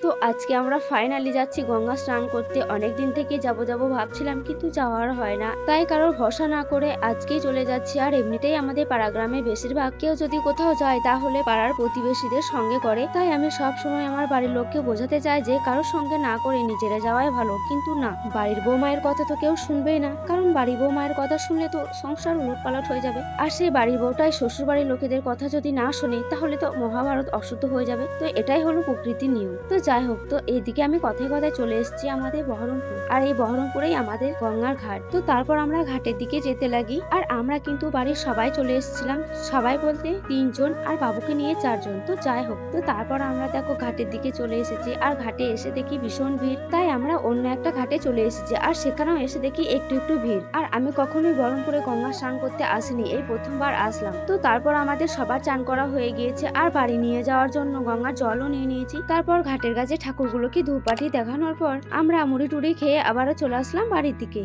তো আজকে আমরা ফাইনালি যাচ্ছি গঙ্গা স্নান করতে। অনেকদিন থেকে যাবো যাবো ভাবছিলাম, কিন্তু যাওয়ার হয় না, তাই কারোর ভরসা না করে আজকেই চলে যাচ্ছি। আর এমনিতেই আমাদের পাড়া গ্রামে বেশিরভাগ কেউ যদি কোথাও যায় তাহলে পাড়ার প্রতিবেশীদের সঙ্গে করে। তাই আমি সব সময় আমার বাড়ির লোককে বোঝাতে চাই যে কারোর সঙ্গে না করে নিজেরা যাওয়াই ভালো, কিন্তু না, বাড়ির বৌমায়ের কথা তো কেউ শুনবেই না, কারণ বাড়ির বৌমায়ের কথা শুনলে তো সংসার উলটপালট হয়ে যাবে। আর সেই বাড়ির বউটাই শ্বশুর বাড়ির লোকেদের কথা যদি না শোনে তাহলে তো মহাভারত অশুদ্ধ হয়ে যাবে। তো এটাই হলো প্রকৃতির নিয়ম। তো যাই হোক, তো এইদিকে আমি কথায় কথায় চলে এসেছি আমাদের বহরমপুর, আর এই বহরমপুরেই আমাদের গঙ্গার ঘাট। তো তারপর আমরা ঘাটের দিকে যেতে লাগি। আর আমরা কিন্তু বাড়ির সবাই চলে এসেছিলাম, সবাই বলতে 3 জন, আর বাবুকে নিয়ে 4 জন। তো যাই হোক, তো তারপর আমরা দেখো ঘাটের দিকে চলে এসেছি। আর ঘাটে এসে দেখি ভীষণ ভিড়, তাই আমরা অন্য একটা ঘাটে চলে এসেছি। আর সেখানেও এসে দেখি একটু একটু ভিড়। আর আমি কখনোই বহরমপুরে গঙ্গা স্নান করতে আসিনি, এই প্রথমবার আসলাম। তো তারপর আমাদের সবার চান করা হয়ে গিয়েছে, আর বাড়ি নিয়ে যাওয়ার জন্য গঙ্গার জলও নিয়ে নিয়েছি। তারপর ঘাটের কাছে ঠাকুরগুলোকে ধূপকাঠি দেখানোর পর আমরা মুড়ি টুড়ি খেয়ে আবারও চলে আসলাম বাড়ির দিকে।